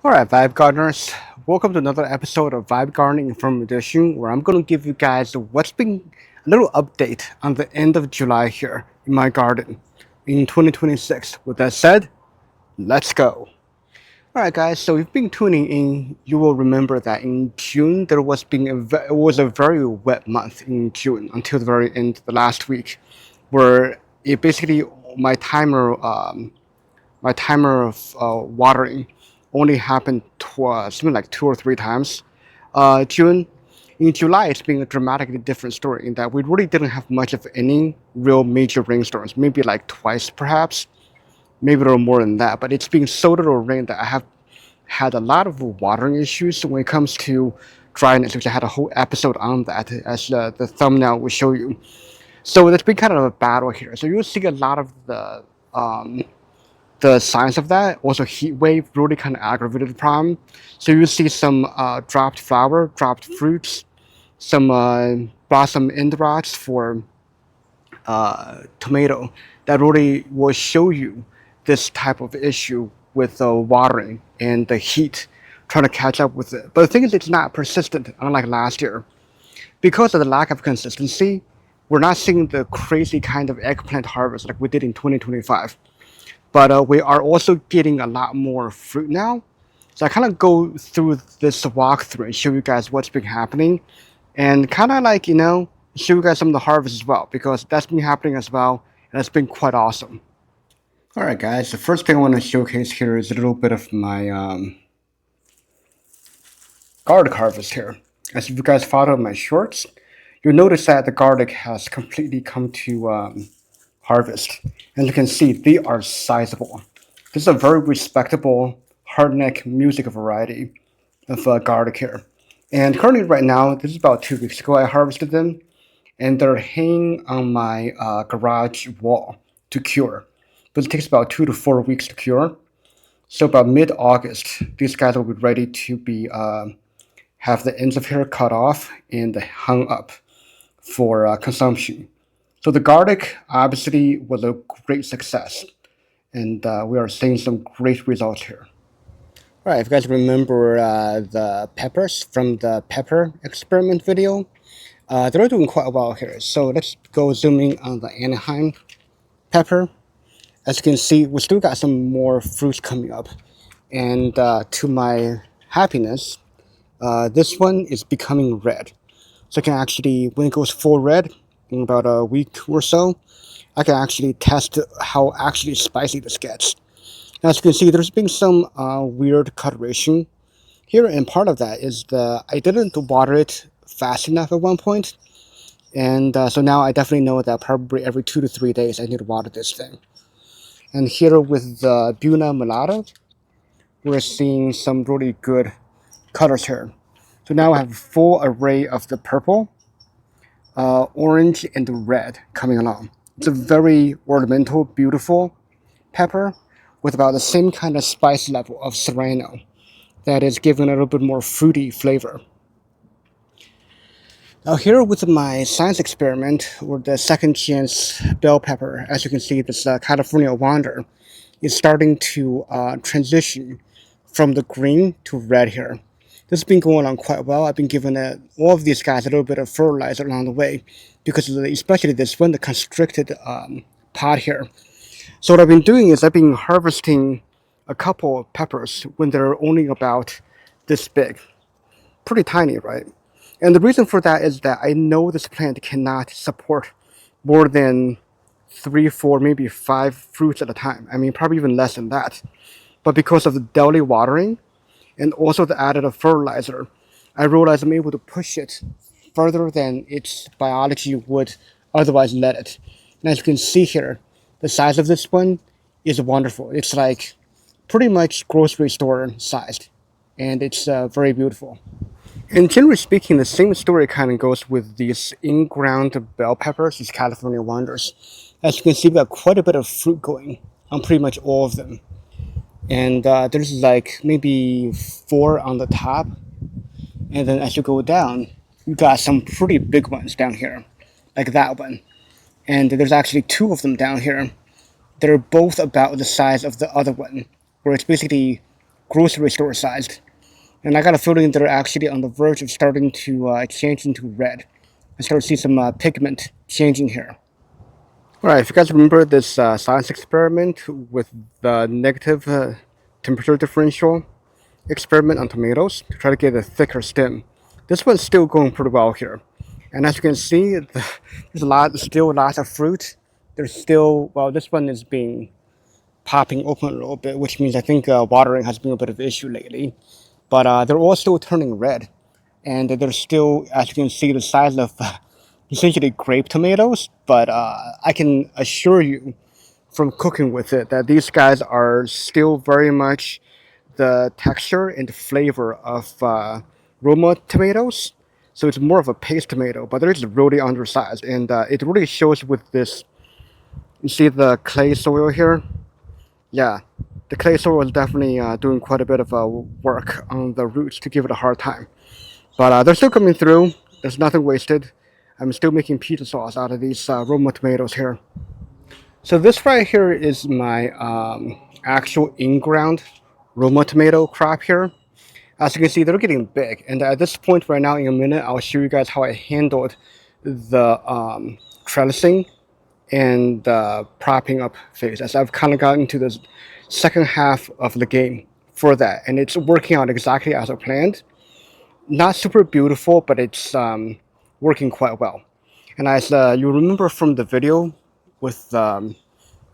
Alright, Vibe Gardeners, welcome to another episode of Vibe Gardening from Edition, where I'm going to give you guys what's been a little update on the end of July here in my garden in 2026. With that said, let's go. Alright, guys, so if you've been tuning in, you will remember that in June it was a very wet month in June until the very end of the last week, where it basically my timer my timer of watering only happened something like 2 or 3 times. June In July, it's been a dramatically different story in that we really didn't have much of any real major rainstorms. Maybe like twice, perhaps, maybe a little more than that. But it's been so little rain that I have had a lot of watering issues when it comes to dryness, which I had a whole episode on that, as the thumbnail will show you. So it's been kind of a battle here. So you'll see a lot of the signs of that. Also, heat wave really kind of aggravated the problem. So you see some dropped flower, dropped fruits, some blossom end rots for tomato. That really will show you this type of issue with the watering and the heat trying to catch up with it. But the thing is, it's not persistent, unlike last year. Because of the lack of consistency, we're not seeing the crazy kind of eggplant harvest like we did in 2025. But we are also getting a lot more fruit now. So I kind of go through this walkthrough and show you guys what's been happening, and kind of like show you guys some of the harvest as well, because that's been happening as well, and it's been quite awesome. All right, guys. The first thing I want to showcase here is a little bit of my garlic harvest here. As you guys follow my shorts, you'll notice that the garlic has completely come to harvest. And you can see they are sizable. This is a very respectable hardneck music variety of garlic here. And currently right now, this is about 2 weeks ago I harvested them, and they're hanging on my garage wall to cure. But it takes about 2 to 4 weeks to cure. So about mid-August, these guys will be ready to be have the ends of hair cut off and hung up for consumption. So the garlic obviously was a great success, and we are seeing some great results here. All right, if you guys remember the peppers from the pepper experiment video, they're doing quite well here. So let's go zooming on the Anaheim pepper. As you can see, we still got some more fruits coming up, and to my happiness, this one is becoming red. So I can actually, when it goes full red in about a week or so, I can actually test how actually spicy this gets. Now, as you can see, there's been some weird coloration here, and part of that is I didn't water it fast enough at one point, and so now I definitely know that probably every 2 to 3 days I need to water this thing. And here with the Buna Mulatto, we're seeing some really good colors here. So now I have a full array of the purple, orange, and the red coming along. It's a very ornamental, beautiful pepper with about the same kind of spice level of serrano that is giving a little bit more fruity flavor. Now here with my science experiment, or the second chance bell pepper, as you can see, this California Wander is starting to transition from the green to red here. This has been going on quite well. I've been giving all of these guys a little bit of fertilizer along the way, because especially this one, the constricted pot here. So what I've been doing is I've been harvesting a couple of peppers when they're only about this big. Pretty tiny, right? And the reason for that is that I know this plant cannot support more than 3, 4, maybe 5 fruits at a time. I mean, probably even less than that. But because of the daily watering and also the added fertilizer, I realized I'm able to push it further than its biology would otherwise let it. And as you can see here, the size of this one is wonderful. It's like pretty much grocery store sized, and it's very beautiful. And generally speaking, the same story kind of goes with these in-ground bell peppers, these California Wonders. As you can see, we've got quite a bit of fruit going on pretty much all of them. And there's like maybe 4 on the top. And then as you go down, you got some pretty big ones down here, like that one. And there's actually 2 of them down here. They're both about the size of the other one, where it's basically grocery store sized. And I got a feeling they're actually on the verge of starting to change into red. I start to see some pigment changing here. Alright, if you guys remember this science experiment with the negative temperature differential experiment on tomatoes to try to get a thicker stem, this one's still going pretty well here. And as you can see, there's still lots of fruit. There's still, well, this one is being popping open a little bit, which means I think watering has been a bit of an issue lately. But they're all still turning red. And they're still, as you can see, the size of essentially grape tomatoes. But I can assure you from cooking with it that these guys are still very much the texture and the flavor of Roma tomatoes. So it's more of a paste tomato, but they're just really undersized. And it really shows with this. You see the clay soil here? Yeah, the clay soil is definitely doing quite a bit of work on the roots to give it a hard time. But they're still coming through. There's nothing wasted. I'm still making pizza sauce out of these Roma tomatoes here. So this right here is my actual in-ground Roma tomato crop here. As you can see, they're getting big. And at this point right now, in a minute, I'll show you guys how I handled the trellising and the propping up phase, as I've kind of gotten to the second half of the game for that. And it's working out exactly as I planned. Not super beautiful, but it's working quite well. And as you remember from the video with the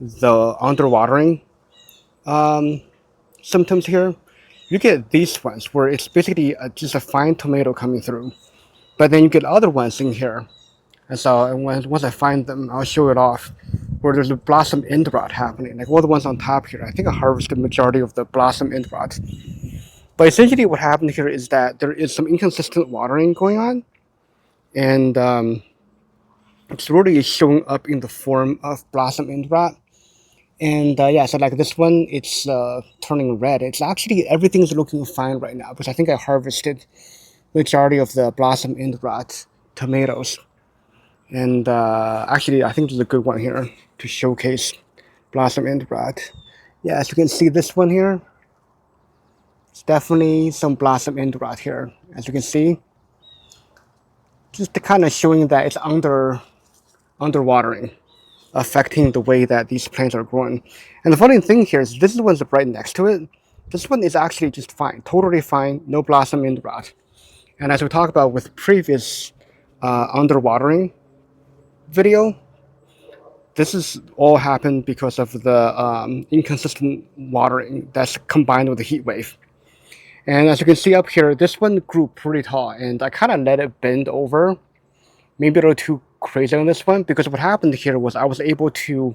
underwatering symptoms here, you get these ones where it's basically just a fine tomato coming through. But then you get other ones in here. And so once I find them, I'll show it off, where there's a blossom end rot happening. Like all the ones on top here, I think I harvested the majority of the blossom end rot. But essentially what happened here is that there is some inconsistent watering going on. And it's really showing up in the form of blossom end rot. And yeah, so like this one, it's turning red. It's actually, everything's looking fine right now, because I think I harvested majority of the blossom end rot tomatoes. And actually, I think there's a good one here to showcase blossom end rot. Yeah, as you can see, this one here, it's definitely some blossom end rot here. As you can see, just kind of showing that it's underwatering, affecting the way that these plants are growing. And the funny thing here is this one's right next to it. This one is actually just fine, totally fine, no blossom end rot. And as we talked about with previous underwatering video, this is all happened because of the inconsistent watering that's combined with the heat wave. And as you can see up here, this one grew pretty tall, and I kind of let it bend over, maybe a little too crazy on this one, because what happened here was I was able to,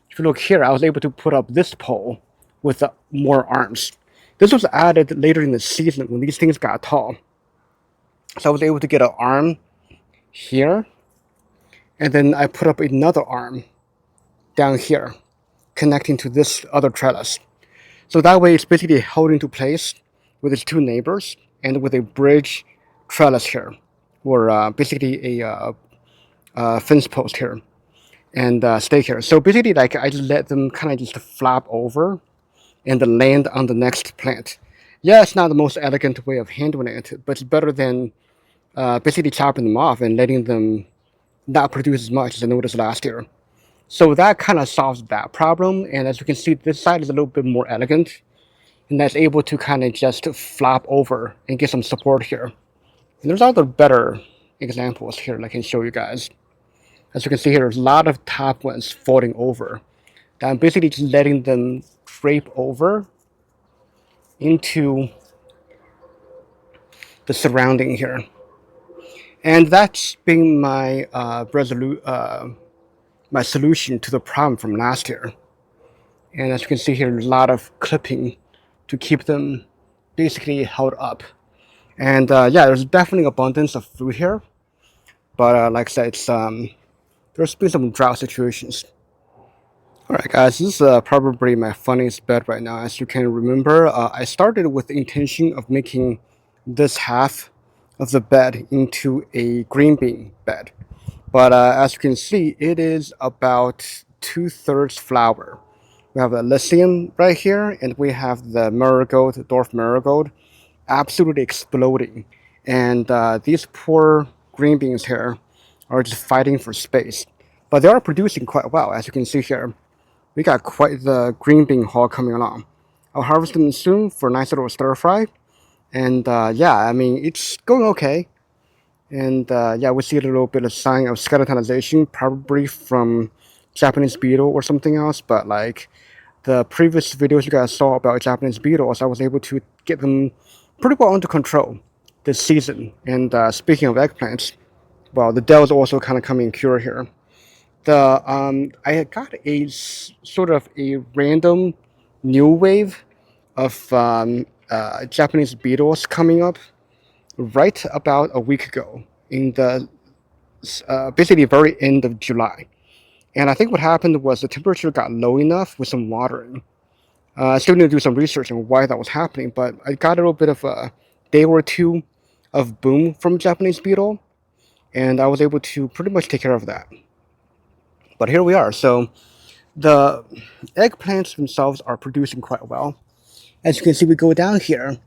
if you look here, I was able to put up this pole with more arms. This was added later in the season when these things got tall. So I was able to get an arm here, and then I put up another arm down here, connecting to this other trellis. So that way it's basically held into place with its two neighbors, and with a bridge trellis here, or basically a fence post here, and stake here. So basically, like, I just let them kind of just flop over and then land on the next plant. Yeah, it's not the most elegant way of handling it, but it's better than basically chopping them off and letting them not produce as much as I noticed last year. So that kind of solves that problem. And as you can see, this side is a little bit more elegant, and that's able to kind of just flop over and get some support here. And there's other better examples here that I can show you guys. As you can see here, there's a lot of top ones folding over. I'm basically just letting them drape over into the surrounding here. And that's been my my solution to the problem from last year. And as you can see here, there's a lot of clipping to keep them basically held up. And yeah, there's definitely abundance of food here. But like I said, it's there's been some drought situations. Alright guys, this is probably my funniest bed right now. As you can remember, I started with the intention of making this half of the bed into a green bean bed. But as you can see, it is about 2/3 flour We have the Elysium right here, and we have the marigold, the dwarf marigold, absolutely exploding. And these poor green beans here are just fighting for space. But they are producing quite well, as you can see here. We got quite the green bean haul coming along. I'll harvest them soon for a nice little stir fry. And yeah, I mean, it's going okay. And yeah, we see a little bit of sign of skeletonization, probably from Japanese beetle or something else. But like the previous videos you guys saw about Japanese beetles, I was able to get them pretty well under control this season. And speaking of eggplants, well, the Dell's also kind of coming in cure here. I got a sort of a random new wave of Japanese beetles coming up right about a week ago in the basically very end of July. And I think what happened was the temperature got low enough with some watering. I still need to do some research on why that was happening, but I got a little bit of a day or two of boom from Japanese beetle, and I was able to pretty much take care of that. But here we are. So the eggplants themselves are producing quite well. As you can see, we go down here,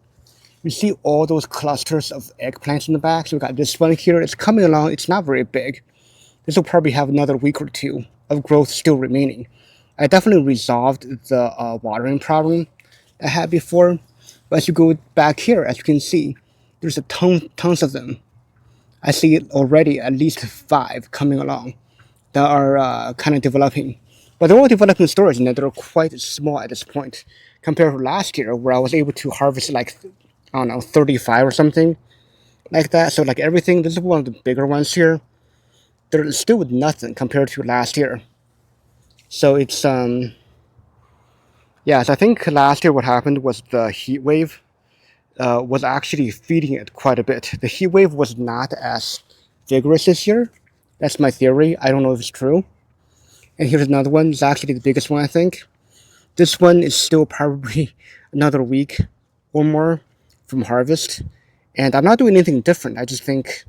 you see all those clusters of eggplants in the back. So we got this one here. It's coming along. It's not very big. This will probably have another week or two of growth still remaining. I definitely resolved the watering problem I had before. But as you go back here, as you can see, there's tons of them. I see already at least 5 coming along that are kind of developing. But they're all developing storage and they're quite small at this point compared to last year where I was able to harvest like, I don't know, 35 or something like that. So like everything, this is one of the bigger ones here. They're still with nothing compared to last year. So it's, yeah, so I think last year what happened was the heat wave was actually feeding it quite a bit. The heat wave was not as vigorous this year. That's my theory. I don't know if it's true. And here's another one. It's actually the biggest one, I think. This one is still probably another week or more from harvest. And I'm not doing anything different. I just think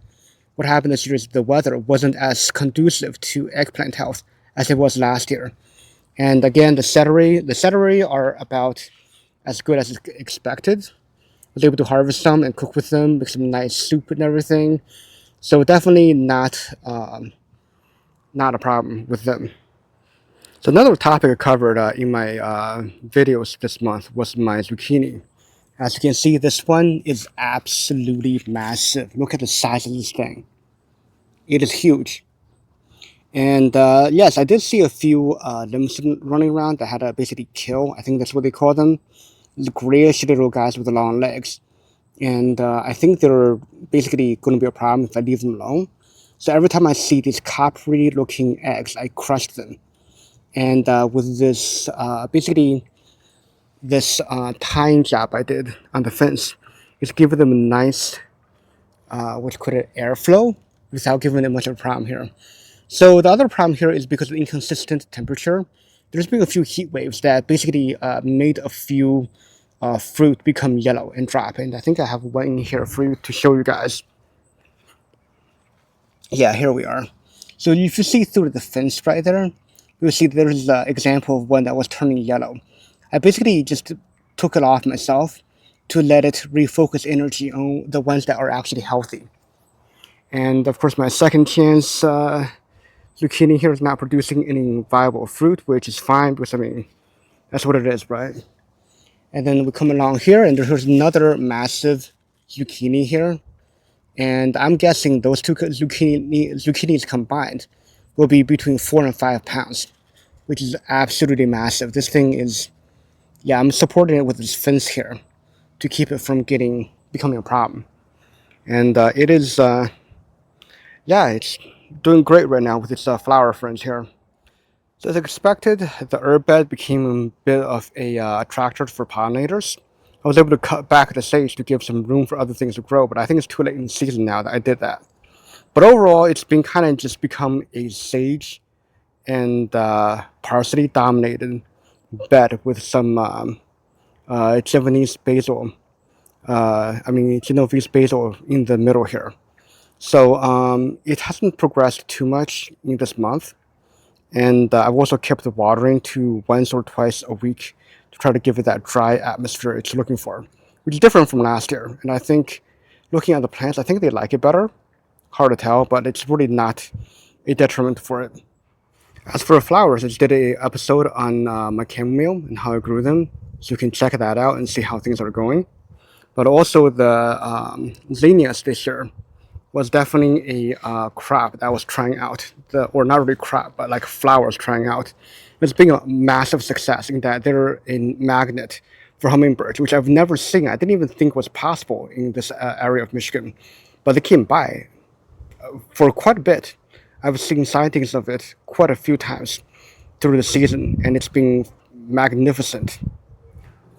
what happened this year is the weather wasn't as conducive to eggplant health as it was last year. And again, the celery are about as good as expected. I was able to harvest some and cook with them, make some nice soup and everything. So definitely not a problem with them. So another topic I covered in my videos this month was my zucchini. As you can see, this one is absolutely massive. Look at the size of this thing. It is huge. And yes, I did see a few lymphs running around that had to basically kill. I think that's what they call them. The grayish little guys with the long legs. And I think they're basically going to be a problem if I leave them alone. So every time I see these coppery looking eggs, I crush them. And with this, basically, this tying job I did on the fence, is giving them a nice, what you call it, airflow without giving them much of a problem here. So the other problem here is because of inconsistent temperature. There's been a few heat waves that basically made a few fruit become yellow and drop. And I think I have one in here for you to show you guys. Yeah, here we are. So if you see through the fence right there, you'll see there's an example of one that was turning yellow. I basically just took it off myself to let it refocus energy on the ones that are actually healthy. And of course, my second chance zucchini here is not producing any viable fruit, which is fine because I mean, that's what it is, right? And then we come along here and there's another massive zucchini here. And I'm guessing those two zucchinis combined will be between 4 and 5 pounds, which is absolutely massive. This thing is, yeah, I'm supporting it with this fence here to keep it from becoming a problem. And it is, yeah, it's doing great right now with its flower friends here. So as expected, the herb bed became a bit of a attractor for pollinators. I was able to cut back the sage to give some room for other things to grow, but I think it's too late in the season now that I did that. But overall, it's been kind of just become a sage and parsley dominated bed with some Japanese basil. Genovese basil in the middle here. So it hasn't progressed too much in this month. And I've also kept the watering to once or twice a week to try to give it that dry atmosphere it's looking for, which is different from last year. And I think looking at the plants, I think they like it better. Hard to tell, but it's really not a detriment for it. As for the flowers, I just did a episode on my chamomile and how I grew them, so you can check that out and see how things are going. But also the zinnias this year was definitely a crop that was trying out, or not really crop, but like flowers trying out. It's been a massive success in that they're a magnet for hummingbirds, which I've never seen. I didn't even think was possible in this area of Michigan, but they came by for quite a bit. I've seen sightings of it quite a few times through the season, and it's been magnificent.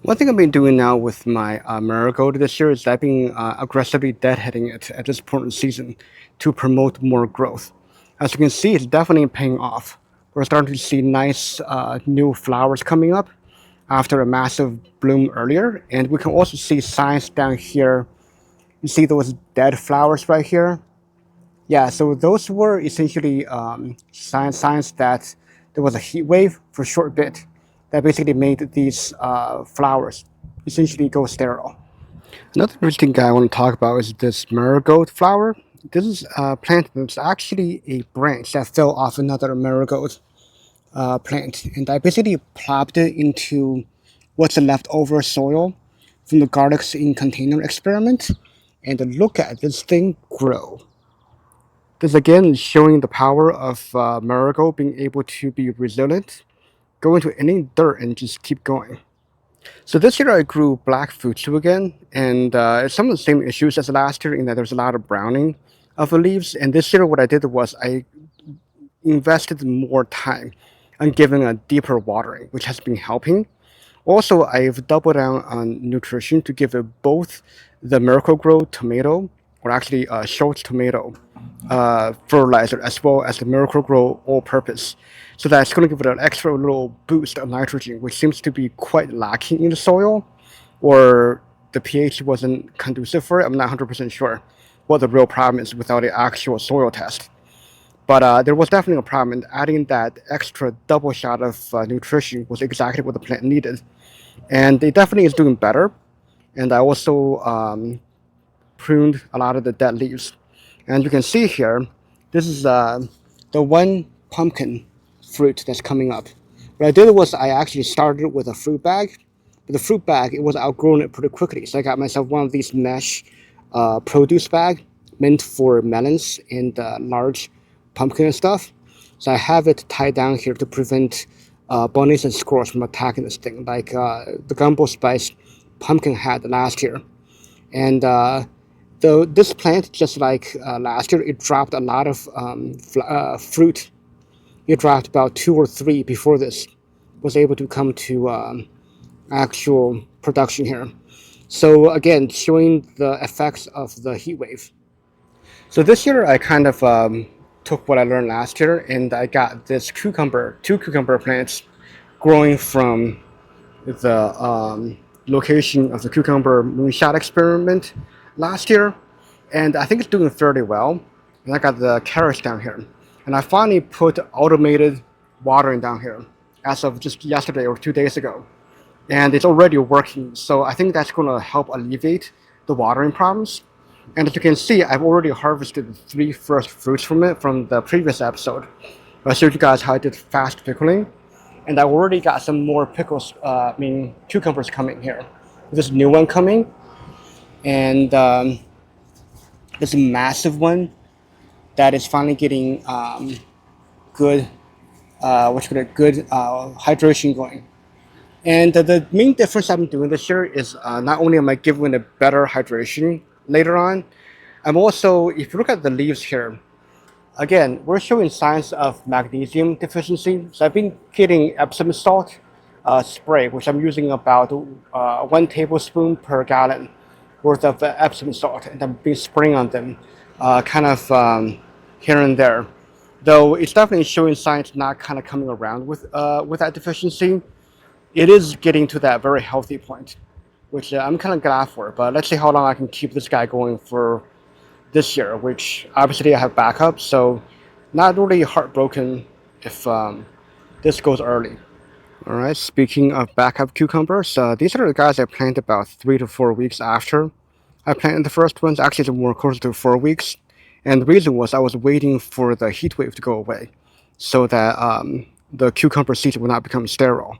One thing I've been doing now with my marigold this year is I've been aggressively deadheading it at this point in the season to promote more growth. As you can see, it's definitely paying off. We're starting to see nice new flowers coming up after a massive bloom earlier, and we can also see signs down here. You see those dead flowers right here? Yeah, so those were essentially signs that there was a heat wave for a short bit that basically made these flowers essentially go sterile. Another interesting guy I want to talk about is this marigold flower. This is a plant that's actually a branch that fell off another marigold plant, and I basically plopped it into what's the leftover soil from the garlics in container experiment, and look at this thing grow. This again is showing the power of marigold being able to be resilient, go into any dirt and just keep going. So this year I grew black Futsu again, and it's some of the same issues as last year in that there's a lot of browning of the leaves. And this year what I did was I invested more time on giving a deeper watering, which has been helping. Also, I've doubled down on nutrition to give it both the Miracle-Gro tomato, or actually Schultz tomato fertilizer, as well as the Miracle-Gro all-purpose. So that's going to give it an extra little boost of nitrogen, which seems to be quite lacking in the soil, or the pH wasn't conducive for it. I'm not 100% sure what the real problem is without the actual soil test. But there was definitely a problem, and adding that extra double shot of nutrition was exactly what the plant needed. And it definitely is doing better. And I also pruned a lot of the dead leaves. And you can see here, this is the one pumpkin fruit that's coming up. What I did was I actually started with a fruit bag, but the fruit bag, it was outgrown it pretty quickly. So I got myself one of these mesh produce bag meant for melons and large pumpkin and stuff. So I have it tied down here to prevent bunnies and squirrels from attacking this thing, like the gumbo spice pumpkin had last year. And this plant, just like last year, it dropped a lot of fruit. It dropped about 2 or 3 before this was able to come to actual production here. So again, showing the effects of the heat wave. So this year I kind of took what I learned last year, and I got this cucumber, 2 cucumber plants growing from the location of the cucumber moonshot experiment last year, and I think it's doing fairly well. And I got the carrots down here, and I finally put automated watering down here as of just yesterday or 2 days ago, and it's already working. So I think that's going to help alleviate the watering problems. And as you can see, I've already harvested the 3 first fruits from it from the previous episode. I showed you guys how I did fast pickling, and I already got some more pickles, cucumbers coming here. This new one coming, and there's a massive one that is finally getting good, good hydration going. And the main difference I'm doing this year is not only am I giving it better hydration later on, I'm also, if you look at the leaves here, again, we're showing signs of magnesium deficiency. So I've been getting Epsom salt spray, which I'm using about 1 tablespoon per gallon worth of Epsom salt, and I've been spraying on them here and there. Though it's definitely showing signs not kind of coming around with that deficiency. It is getting to that very healthy point, which I'm kind of glad for. But let's see how long I can keep this guy going for this year, which obviously I have backup, so not really heartbroken if this goes early. All right, speaking of backup cucumbers, these are the guys I planted about 3 to 4 weeks after I planted the first ones. Actually, it's more closer to 4 weeks. And the reason was I was waiting for the heat wave to go away so that the cucumber seeds would not become sterile.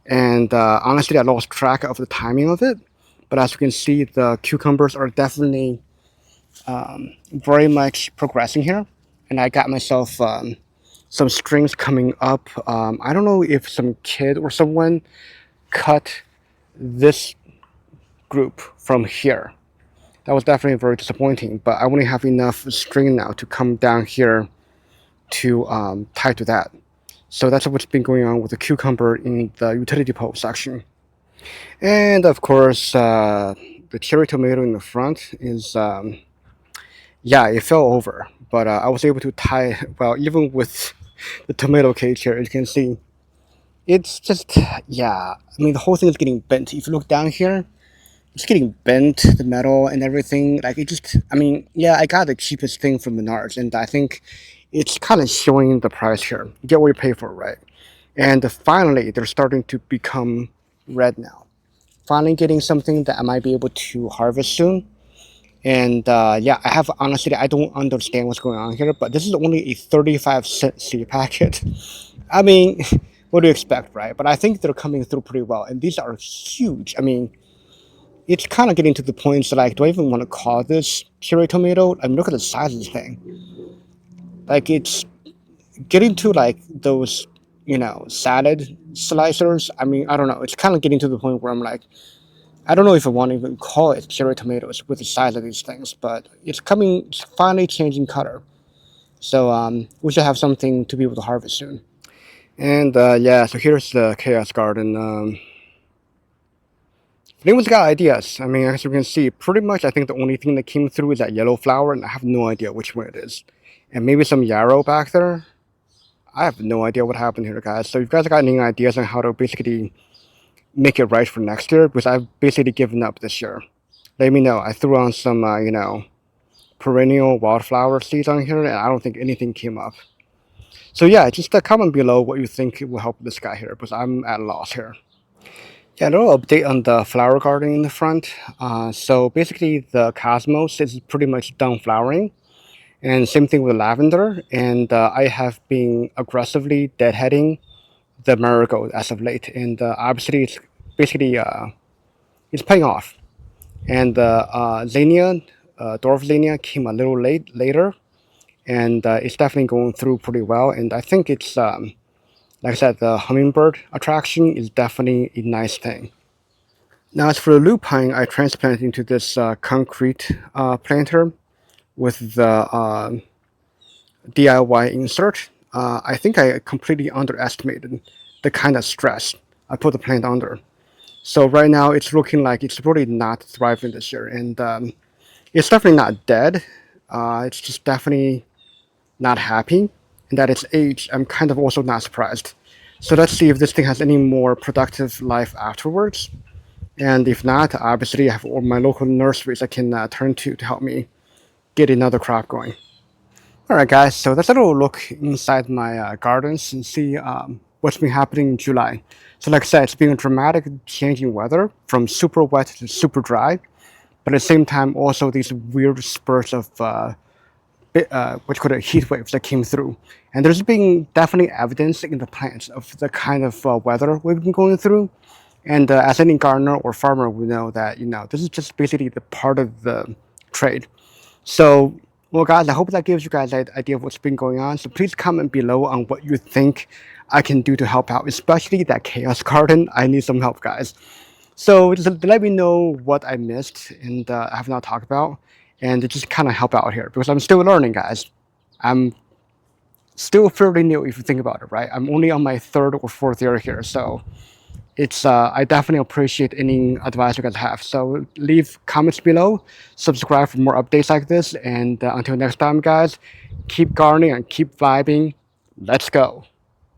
And honestly, I lost track of the timing of it. But as you can see, the cucumbers are definitely very much progressing here. And I got myself some strings coming up. I don't know if some kid or someone cut this group from here. That was definitely very disappointing, but I only have enough string now to come down here to tie to that. So that's what's been going on with the cucumber in the utility pole section. And of course, the cherry tomato in the front is, yeah, it fell over, but I was able to tie, well, even with the tomato cage here, as you can see, it's just, yeah, I mean, the whole thing is getting bent. If you look down here, it's getting bent, the metal and everything. Like, it just, I mean, yeah, I got the cheapest thing from Menards, and I think it's kind of showing the price here. You get what you pay for, right? And finally, they're starting to become red now. Finally getting something that I might be able to harvest soon. And yeah, I have, honestly, I don't understand what's going on here, but this is only a 35-cent seed packet. I mean, what do you expect, right? But I think they're coming through pretty well, and these are huge. I mean, it's kind of getting to the point so, like, do I even want to call this cherry tomato? I mean, look at the size of this thing. Like, it's getting to, like, those, you know, salad slicers. I mean, I don't know. It's kind of getting to the point where I'm like, I don't know if I want to even call it cherry tomatoes with the size of these things, but it's coming, it's finally changing color. So we should have something to be able to harvest soon. And yeah, so here's the Chaos Garden. If anyone's got ideas, I mean, as you can see, pretty much I think the only thing that came through is that yellow flower, and I have no idea which one it is. And maybe some yarrow back there. I have no idea what happened here, guys. So if you guys got any ideas on how to basically make it right for next year, because I've basically given up this year, let me know. I threw on some, you know, perennial wildflower seeds on here, and I don't think anything came up. So yeah, just comment below what you think will help this guy here, because I'm at a loss here. Yeah, a little update on the flower garden in the front. So basically the cosmos is pretty much done flowering, and same thing with lavender. And I have been aggressively deadheading the marigold as of late, and obviously it's basically it's paying off. And zinnia, dwarf zinnia came a little later, and it's definitely going through pretty well. And I think it's like I said, the hummingbird attraction is definitely a nice thing. Now, as for the lupine, I transplanted into this concrete planter with the DIY insert. I think I completely underestimated the kind of stress I put the plant under. So right now it's looking like it's really not thriving this year, and it's definitely not dead. It's just definitely not happy, and at its age, I'm kind of also not surprised. So let's see if this thing has any more productive life afterwards. And if not, obviously I have all my local nurseries I can turn to help me get another crop going. Alright guys, so that's a little look inside my gardens and see what's been happening in July. So like I said, it's been a dramatic change in weather from super wet to super dry, but at the same time also these weird spurts of what you call heat waves that came through. And there's been definitely evidence in the plants of the kind of weather we've been going through. And as any gardener or farmer, we know that, you know, this is just basically the part of the trade. So, well, guys, I hope that gives you guys an idea of what's been going on. So please comment below on what you think I can do to help out, especially that chaos garden. I need some help, guys. So just let me know what I missed and I have not talked about, and just kind of help out here because I'm still learning, guys. I'm still fairly new if you think about it, right? I'm only on my 3rd or 4th year here, so it's I definitely appreciate any advice you guys have. So leave comments below, subscribe for more updates like this, and until next time, guys, keep gardening and keep vibing. Let's go.